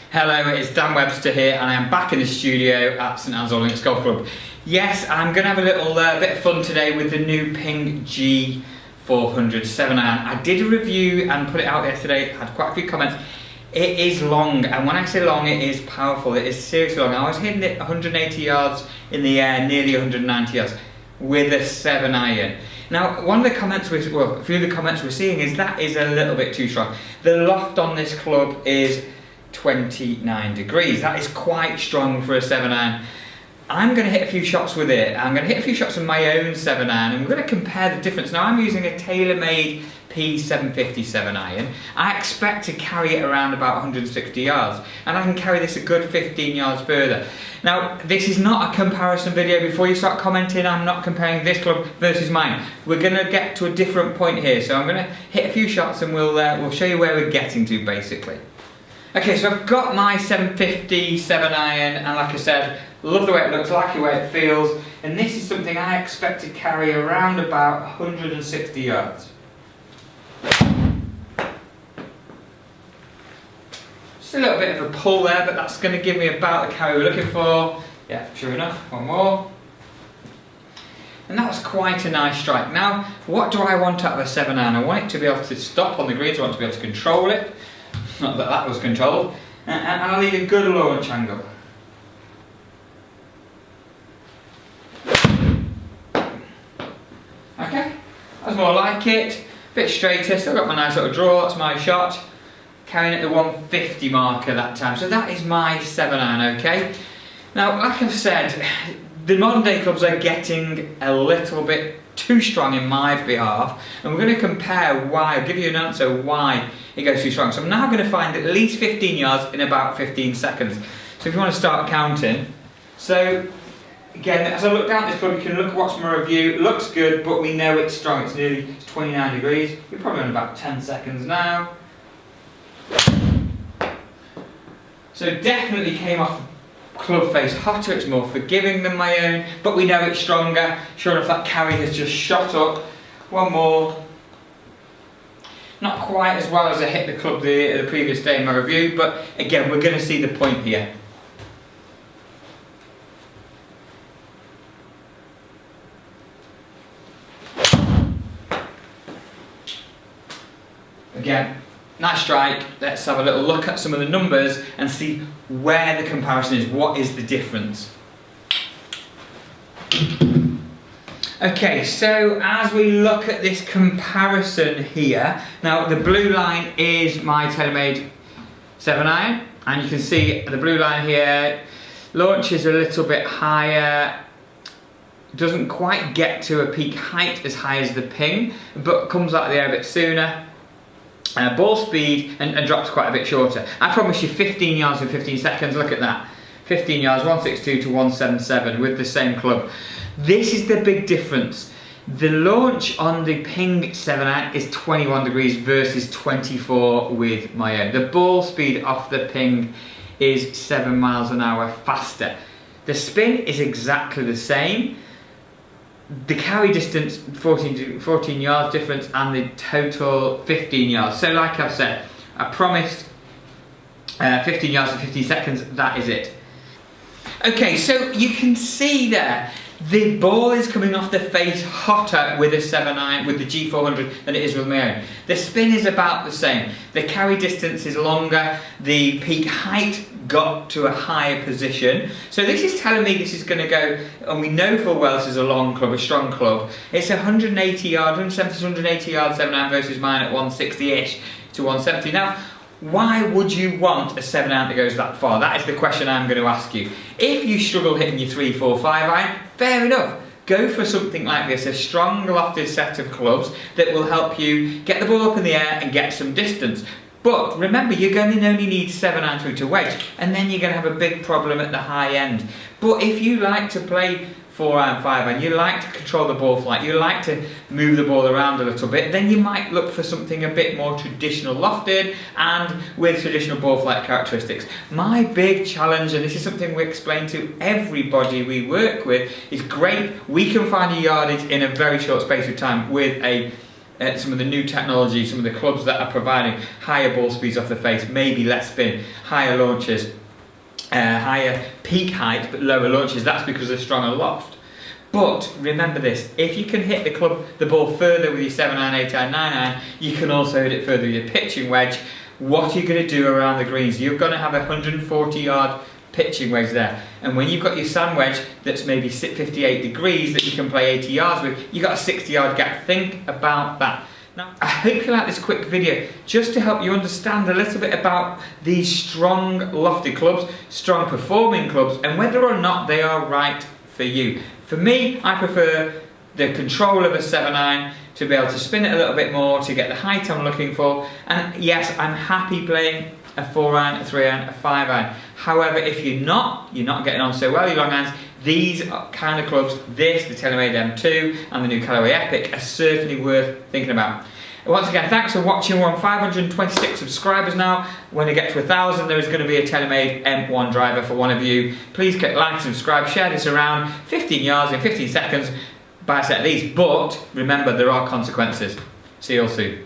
Hello, it's Dan Webster here and I am back in the studio at St Anne's Links Golf Club. Yes, I'm going to have a little bit of fun today with the new Ping G400 7-iron. I did a review and put it out yesterday, had quite a few comments. It is long, and when I say long, it is powerful, it is seriously long. I was hitting it 180 yards in the air, nearly 190 yards with a 7-iron. Now, one of the comments, a few of the comments we're seeing is that is a little bit too strong. The loft on this club is 29 degrees. That is quite strong for a 7-iron. I'm going to hit a few shots with it. I'm going to hit a few shots with my own 7-iron and we're going to compare the difference. Now I'm using a tailor-made P750 7-iron. I expect to carry it around about 160 yards and I can carry this a good 15 yards further. Now this is not a comparison video. Before you start commenting, I'm not comparing this club versus mine. We're going to get to a different point here, so I'm going to hit a few shots and we'll show you where we're getting to basically. Okay, so I've got my 750 7-iron and like I said, love the way it looks, like the way it feels, and this is something I expect to carry around about 160 yards. Just a little bit of a pull there, but that's going to give me about the carry we're looking for. Yeah, sure enough, one more. And that was quite a nice strike. Now, what do I want out of a 7-iron? I want it to be able to stop on the greens, I want to be able to control it. Not that that was controlled. And I'll need a good launch angle. Okay, that's more like it. A bit straighter, still got my nice little draw, that's my shot. Carrying at the 150 marker that time. So that is my 7-iron, okay? Now, like I've said, the modern day clubs are getting a little bit too strong in my behalf, and we're going to compare why. I'll give you an answer why it goes too strong. So I'm now going to find at least 15 yards in about 15 seconds. So if you want to start counting. So again, as I look down at this club, you can look, watch my review. It looks good, but we know it's strong. It's nearly 29 degrees. We're probably on about 10 seconds now. So definitely came off club face hotter, it's more forgiving than my own, but we know it's stronger. Sure enough, that carry has just shot up. One more. Not quite as well as I hit the club the previous day in my review, but again, we're going to see the point here. Again, nice strike. Let's have a little look at some of the numbers and see where the comparison is. What is the difference? Okay, so as we look at this comparison here, now the blue line is my TaylorMade 7-iron, and you can see the blue line here, launch is a little bit higher, doesn't quite get to a peak height as high as the Ping, but comes out of the air a bit sooner. Ball speed and drops quite a bit shorter. I promise you 15 yards in 15 seconds, look at that. 15 yards, 162 to 177 with the same club. This is the big difference. The launch on the Ping 7-iron is 21 degrees versus 24 with my own. The ball speed off the Ping is 7 miles an hour faster. The spin is exactly the same. The carry distance, 14 yards difference, and the total 15 yards. So like I've said, I promised 15 yards in 15 seconds, that is it. Okay, so you can see there, the ball is coming off the face hotter with a 7-iron, with the G400 than it is with my own. The spin is about the same. The carry distance is longer. The peak height got to a higher position. So this is telling me this is going to go, and we know full well this is a long club, a strong club. It's 180 yard, 170 to 180 yard 7-iron versus mine at 160-ish to 170. Now, why would you want a 7-iron that goes that far? That is the question I'm going to ask you. If you struggle hitting your 3, 4, 5-iron, fair enough. Go for something like this, a strong lofted set of clubs that will help you get the ball up in the air and get some distance. But remember, you're going to only need 7-iron through to wedge, and then you're going to have a big problem at the high end. But if you like to play 4-iron, 5-iron, you like to control the ball flight, you like to move the ball around a little bit, then you might look for something a bit more traditional lofted and with traditional ball flight characteristics. My big challenge, and this is something we explain to everybody we work with, is great, we can find a yardage in a very short space of time with a some of the new technology, some of the clubs that are providing higher ball speeds off the face, maybe less spin, higher launches, higher peak height but lower launches. That's because they're stronger loft. But remember this, if you can hit the ball further with your 7-iron, 8-iron, 9-iron, you can also hit it further with your pitching wedge. What are you going to do around the greens? You're going to have a 140-yard pitching wedge there. And when you've got your sand wedge that's maybe 58 degrees that you can play 80 yards with, you've got a 60-yard gap. Think about that. Now, I hope you like this quick video, just to help you understand a little bit about these strong lofted clubs, strong performing clubs, and whether or not they are right for you. For me, I prefer the control of a 7-iron to be able to spin it a little bit more to get the height I'm looking for. And yes, I'm happy playing a 4-iron, a 3-iron, a 5-iron. However, if you're not getting on so well, your long irons, these kind of clubs, the TaylorMade M2 and the new Callaway Epic, are certainly worth thinking about. Once again, thanks for watching. We're on 526 subscribers now. When we get to 1,000, there is going to be a TaylorMade M1 driver for one of you. Please click like, subscribe, share this around. 15 yards in 15 seconds. Buy a set of these. But remember, there are consequences. See you all soon.